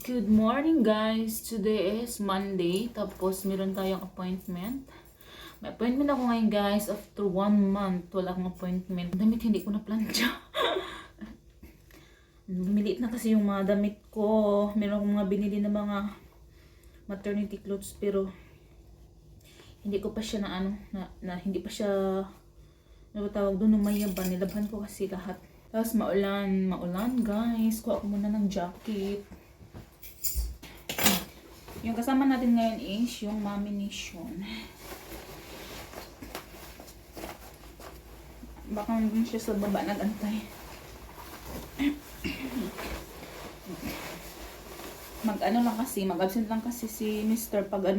Good morning guys! Today is Monday, tapos meron tayong appointment. May appointment ako ngayon guys, after 1 month, wala akong appointment. Damit hindi ko na plancha. Bumiliit na kasi yung mga damit ko. Meron akong mga binili na mga maternity clothes, pero hindi ko pa siya hindi pa siya, ano tawag doon, umayaban. Nilabhan ko kasi lahat. Tapos maulan guys. Kuha ko muna ng jacket. Yung kasama natin ngayon is yung Mommy Nation. Baka naman siya sa baba nag-antay. Mag-absent lang kasi si Mr. pag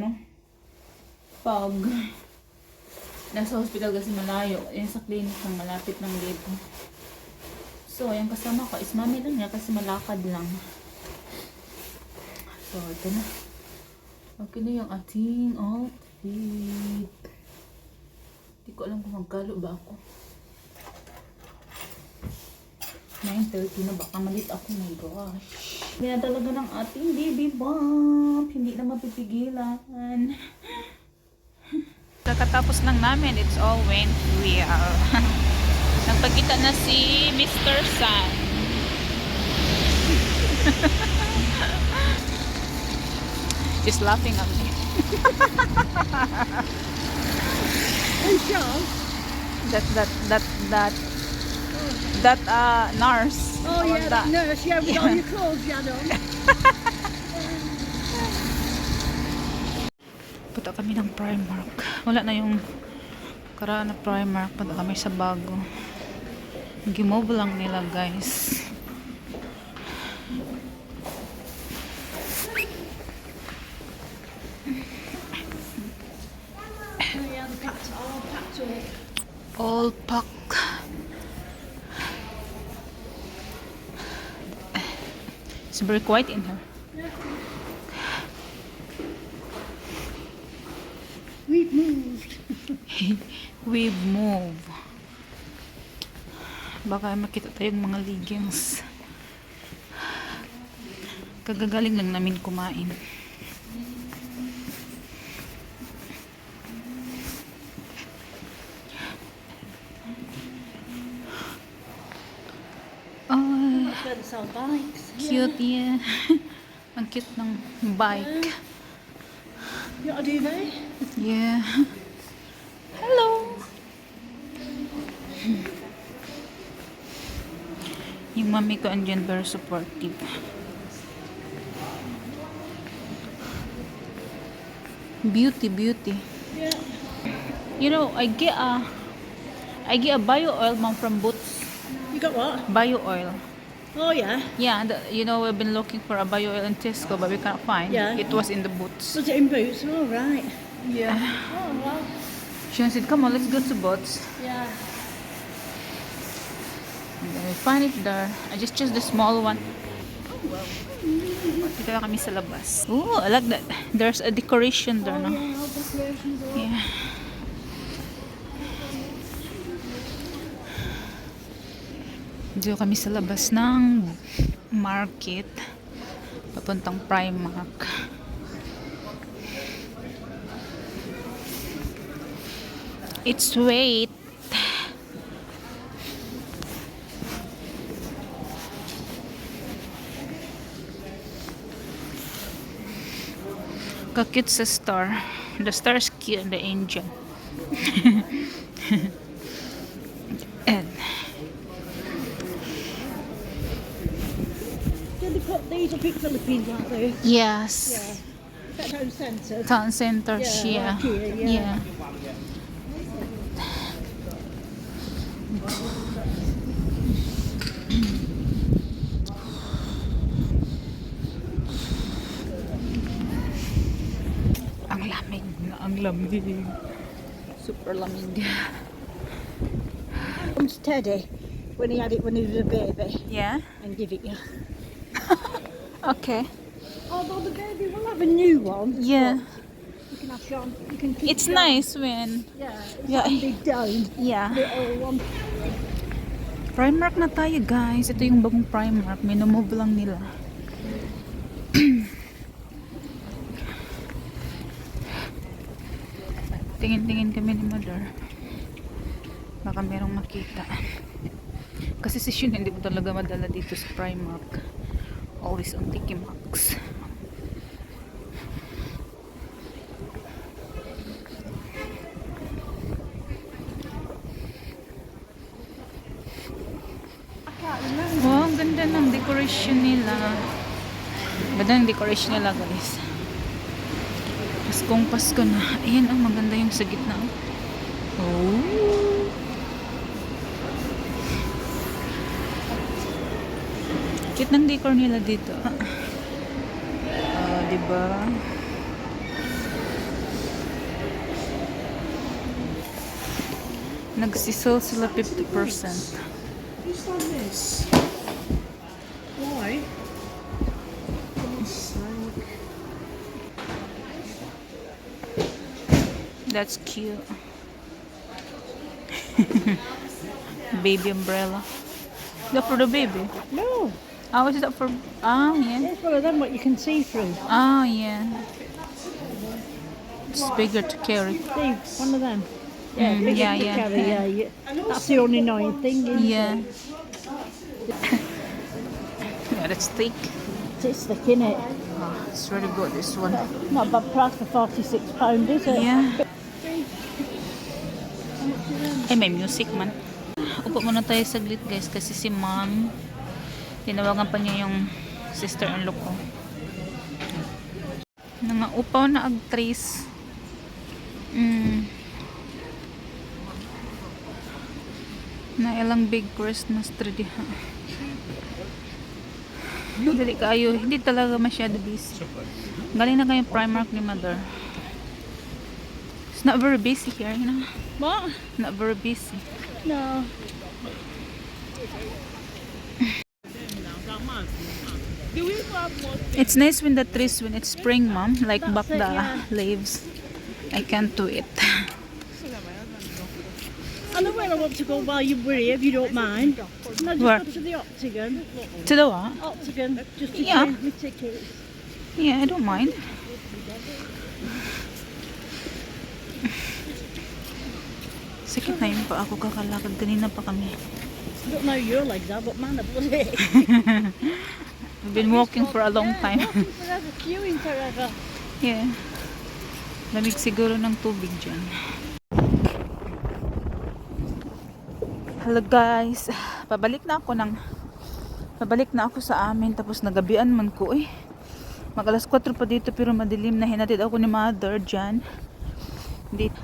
nasa hospital kasi malayo. Yung sa clinic ng malapit ng dito. So, yung kasama ko is Mommy lang niya kasi malakad lang. So, ito na. Okay na yung ating outfit. Hindi ko alam kung magkalo ba ako. 9:30 na, baka malit ako. My gosh. Yan talaga ng ating baby bump. Hindi na mapipigilan. Kakatapos lang namin, it's all went well. Nagpagkita na si Mr. San. She's laughing at me. That nurse. Oh yeah, that nurse. Yeah, with all your clothes, you know. Punta kami ng Primark. Wala na yung karaan na Primark. Punta kami sa bago. Gimove lang nila, guys. All pack. It's very quiet in here. We've moved. We've moved. Baka makita tayong mga leggings. Kagagaling lang namin kumain. Sell bikes. Cute, yeah. Ang cute ng bike. You got a duvet? Yeah. Hello! Yung mami ko andyan, very supportive. Beauty. Yeah. You know, I get a bio oil mom from Boots. You got what? Bio oil. Oh yeah. Yeah, we've been looking for a bio oil in Tesco, but we can't find. Yeah. It was in the Boots. Was it in Boots? Oh right. Yeah. Oh well. She said, "Come on, let's go to Boots." Yeah. And then we find it there. I just chose the small one. Oh well. Dito na kami sa labas. Oh, I like that. There's a decoration there, Oh no? yeah, all decorations are. Yeah. Dito kami sa labas ng market. Papuntang Primark. It's wait. Kakit sa star. The star is cute, the angel. And Did they put these up in Philippines, aren't they? yes. Yeah. That town centre. Town center, Yeah, yeah. like here, yeah. Yeah. Ang lamig. Super lamig. Comes Teddy when he was a baby Yeah? and give it you. Okay. Although the baby will have a new one. Yeah. You can have Sean. You can keep It's Sean. nice when... Yeah. It's Yeah. yeah. Big down. Yeah. Little one. Primark na tayo guys. Ito yung bagong Primark. Minumove lang nila. Tingin-tingin kami ni Mother. Baka merong makita. Kasi si Shun hindi ko talaga madala dito sa Primark. Always on Tiki Maxx. Wow, ang ganda ng decoration nila. Ganda ng decoration nila, guys. Paskong Pasko na. Ayan, ang maganda yung sa gitna. Oh. Cute ng decor nila dito. Diba? Nagsisell sila 50%. Who's done this? Why? That's cute. Baby umbrella. Is that for the baby? No. How is that for? Ah, yeah. It's one of them what you can see through. Ah, yeah. It's bigger to carry. See, one of them. Yeah, big yeah, enough to yeah, carry, yeah. That's the only annoying thing, isn't Yeah. it? Yeah, that's thick. It's thick, innit? Oh, it's really good, this one. Not a bad price for £46, is it? Yeah. Ay, may music man. Upo muna tayo saglit, guys, kasi si mom, tinawagan pa niya yung sister-in-law ko. Nangaupaw na actress. Na ilang big Christmas tree diha. Dali kayo, hindi talaga masyado busy. Galing na kayong Primark ni Mother. It's not very busy here, you know? What? Not very busy. No. It's nice when the trees, when it's spring, mom, like back it, the yeah. leaves. I can't do it. I know where I want to go while you're here, if you don't mind. Can I just Where? go to the Octagon? To the what? Octagon, just to Yeah. change my tickets. Yeah, I don't mind. Sakit na yun pa ako kakalakad. Kanina pa kami. I don't know your legs are, but mine are bloody. We've been walking for a long time. Walking forever, queuing forever. Yeah. Lamig siguro ng tubig dyan. Hello guys. Pabalik na ako sa amin. Tapos nagabian man ko eh. Mag alas 4 pa dito pero madilim na. Hinatid ako ni Mother dyan. Dito.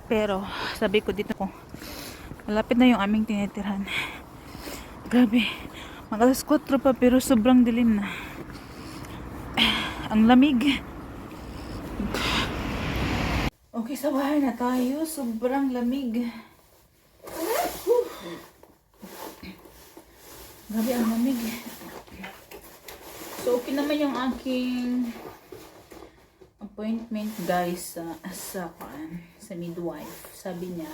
Pero sabi ko dito ko, malapit na yung aming tinitirhan. Grabe. Mag alas 4 pa pero sobrang dilim na. Ang lamig. Okay, sa bahay na tayo. Sobrang lamig. Grabe, ang lamig. So, okay naman yung aking appointment, guys, sa midwife. Sabi niya,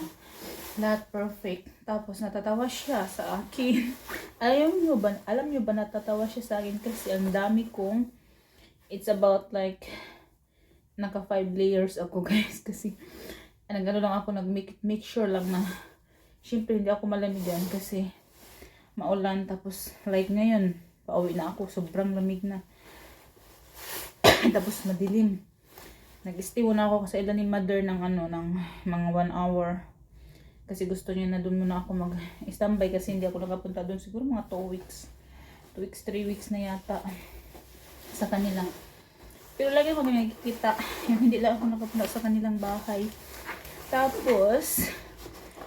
lahat perfect. Tapos, natatawa siya sa akin. Alam nyo ba natatawa siya sa akin kasi ang dami kong, it's about like, naka 5 layers ako, guys. Kasi, nagano lang ako, make sure lang na, syempre, hindi ako malamigan kasi, maulan. Tapos, like ngayon, pauwi na ako. Sobrang lamig na. Tapos, madilim. Nag-stay na ako sa ila ni Mother ng mga 1 hour. Kasi gusto niya na doon muna ako mag-standby kasi hindi ako nakapunta doon. Siguro mga 2 weeks. 2 weeks, 3 weeks na yata sa kanila. Pero lagi ko kami nakikita. Yung hindi lang ako nakapunta sa kanilang bahay. Tapos,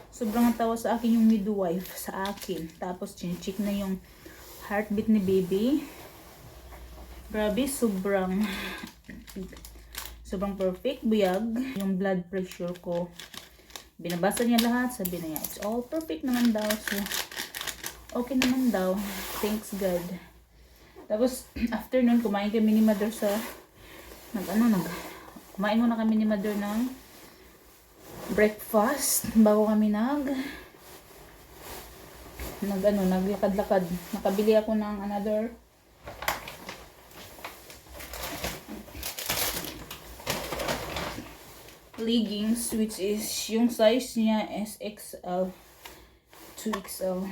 sobrang tawa sa akin yung midwife sa akin. Tapos, chinecheck na yung heartbeat ni baby. Grabe, sobrang perfect. Buyag. Yung blood pressure ko. Binabasa niya lahat. Sabi na niya, it's all perfect naman daw. So, okay naman daw. Thanks God. Tapos, after nun, kumain kami ni Mother sa, kumain muna kami ni Mother ng breakfast bago kami naglakad-lakad. Nakabili ako ng another leggings which is yung size niya is XL 2XL.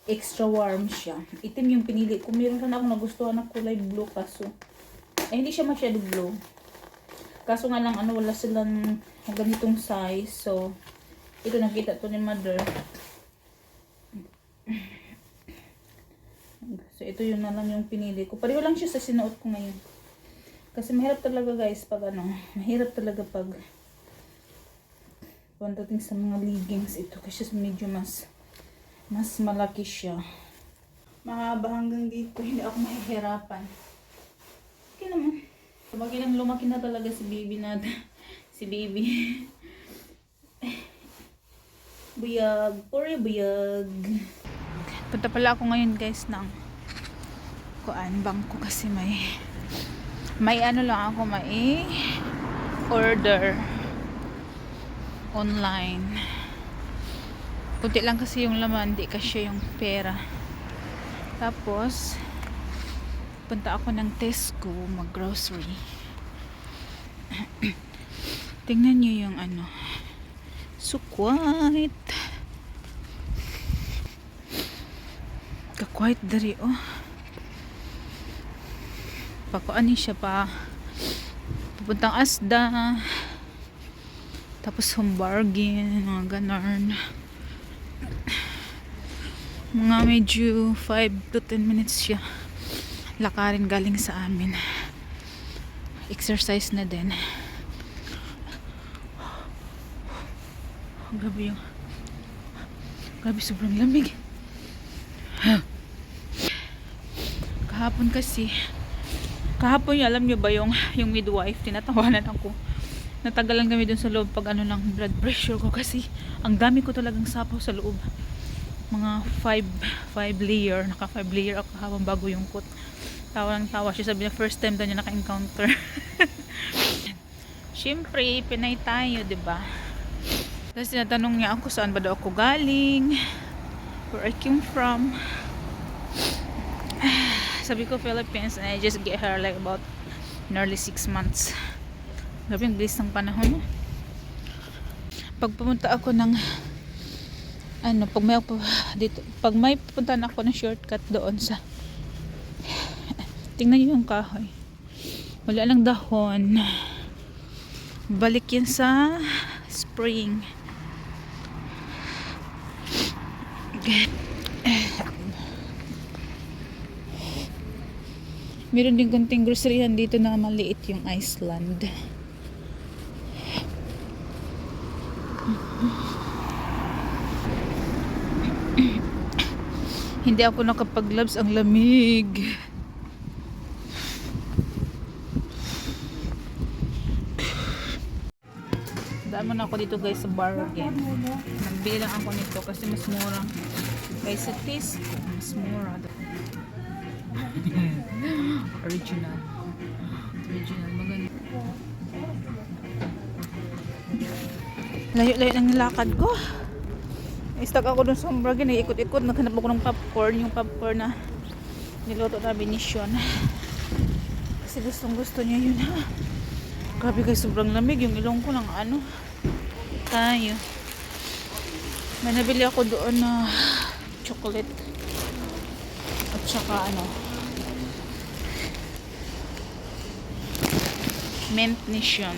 Extra warm siya. Itim yung pinili ko. Meron sana akong nagustuhan na kulay blue kaso hindi siya masyado blue. Kaso nga lang wala silang ganitong size. So ito nakita to ni mother. So ito yun na lang yung pinili ko. Pareho lang siya sa sinuot ko ngayon. Kasi mahirap talaga guys pag mahirap talaga pag pagdating sa mga leggings ito kasi medyo mas malaki siya. Mahaba hanggang dito, hindi ako mahihirapan. Okay naman. Lumaki na talaga si baby natin. Si baby. Buyag, pure buyag. Punta pala ako ngayon guys ng bangko kasi may lang ako may order online. Kunti lang kasi yung laman, di kasi yung pera. Tapos punta ako ng Tesco mag-grocery. Tingnan niyo yung sukwait. Kakwait dari pakuan siya pa pupuntang Asda tapos home bargain mga ganon, mga medyo 5 to 10 minutes siya lakarin galing sa amin. Exercise na din. Grabe sobrang lamig. Kahapon alam nyo ba yung midwife, tinatawanan ako. Natagalan kami dun sa loob pag ng blood pressure ko kasi ang dami ko talagang sapaw sa loob. Mga 5 layer, naka 5 layer ako habang bago yung kot. Tawa siya, sabi niya first time daw niya naka-encounter. Siyempre, Pinay tayo, 'di ba? Tapos tinatanong niya ako saan ba daw ako galing, where I came from. Sabi ko Philippines, and I just get her like about nearly 6 months. Grabe ang bilis ng panahon. Pag pumunta ako ng pag may pupuntahan ako ng shortcut doon sa tingnan niyo yung kahoy. Wala lang dahon. Balik yan sa spring. Meron din konting groceryhan dito na maliit yung Iceland. Hindi ako nakapag-gloves, ang lamig. Daan na ako dito guys sa bargain. Nagbili lang ako nito kasi mas mura. Guys, sa Tesco, mas mura. Original maganda. Layo ng nilakad ko. Stuck ako dun sa bargain, ikot-ikot, naghanap ako ng popcorn, yung popcorn na niluto na Venetian. Kasi gusto niya yun ha. Grabe guys, sobrang lamig yung ilong ko ng tayo. May nabili ako doon na chocolate at saka mint nation.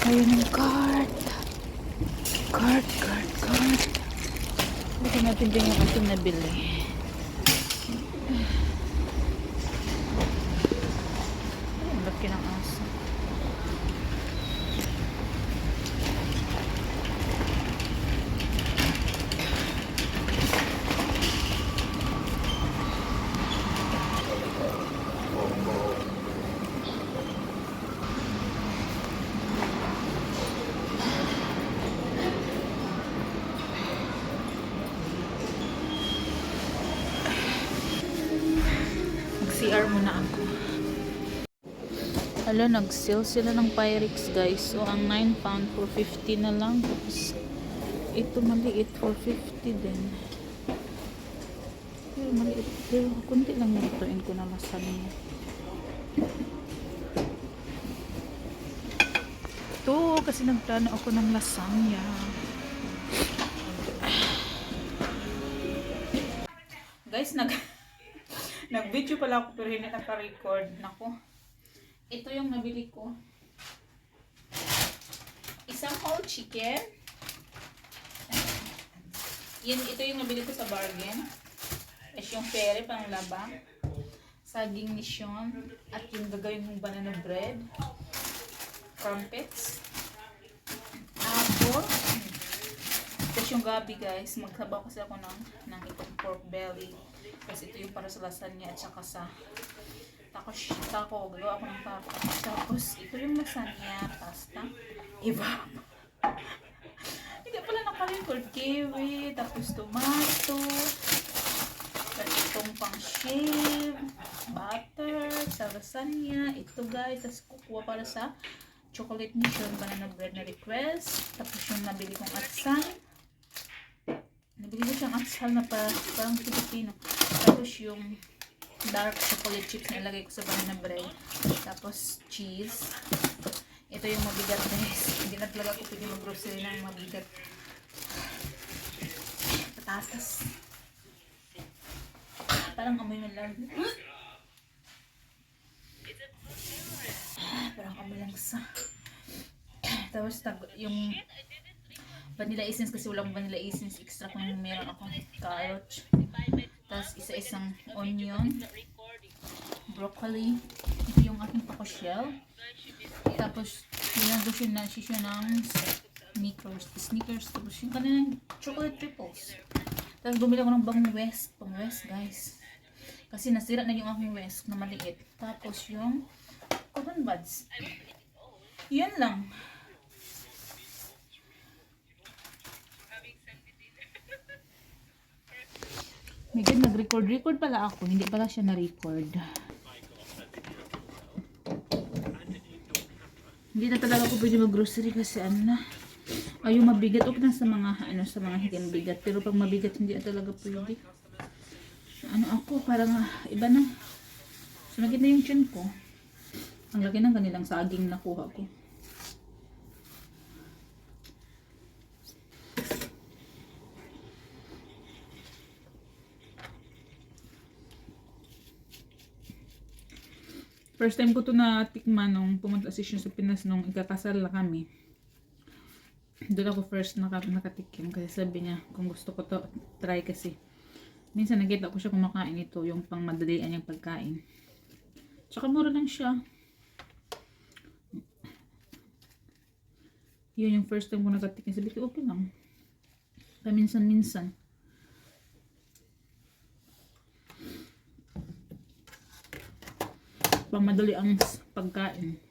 Ayun yung cart. Buti natin din yung ating nabili. Ang laki ng aso. CR muna ako. Hala, nag-sale sila ng Pyrex guys. So, ang 9 pound for 50 na lang. Tapos, ito maliit, 450 din. Pero maliit, pero kunti lang nituin ko na lasagna. Ito, kasi nagplano ako ng lasagna. Guys, nag-video pala ako pero hindi naka-record. Nako. Ito yung nabili ko. Isang whole chicken. Ito yung nabili ko sa bargain. Is yung pere pang laba. Saging nisyon. At yung gagawin mong banana bread. Crumpets. Apple. Tapos yung gabi guys. Magsabaw kasi ako ng itong pork belly. Kasi ito yung para sa lasagna at saka sa taco. Gagawa ako ng taco. Tapos ito yung lasagna, pasta. Iba. Hindi pala naka-record. Kiwi, tapos tomato, tapos itong pang-shave, butter, sa lasagna, ito guys, tapos kukuha para sa chocolate mission, banana bread na request, tapos yung nabili kong atsal, nabili ko siyang atsal na parang Filipino, tapos yung dark chocolate chips na ilagay ko sa banana bread, tapos cheese. Ito yung mabigat guys. Hindi na talaga ako pwede mag-grocery ng mabigat. Patatas. Parang amoy ng lang. Parang amoy lang sa. Tapos yung vanilla essence kasi walang vanilla essence. Extra kung meron ako carrot. Tapos isa-isang onion. Broccoli. Ito yung aking taco shell. Tapos, pinagdosyon na siya ng sneakers. Tapos, yung kanilang chocolate triples. Tapos, bumili ako ng pang west guys. Kasi, nasira na yung aking west na maliit. Tapos, yung cotton buds. Yan lang. Medyo nag-record pala ako. Hindi pala siya na-record. Hindi na talaga ako pwede mag-grocery kasi yung mabigat, okay na sa mga hindi mabigat, pero pag mabigat hindi na talaga pwede. Ako parang iba na. Sumagit na yung tiyan ko. Ang laki ng kanilang saging nakuha ko. First time ko to natikman nung pumunta sa Pinas nung ikakasal na kami. Doon ako first nakatikim kasi sabi niya kung gusto ko to try kasi. Minsan nakita ko siya kumakain ito, yung pang madalian yung pagkain. Tsaka mura lang siya. Yun yung first time ko nakatikim. Sabi ko okay lang. Paminsan-minsan. Pang madali ang pagkain.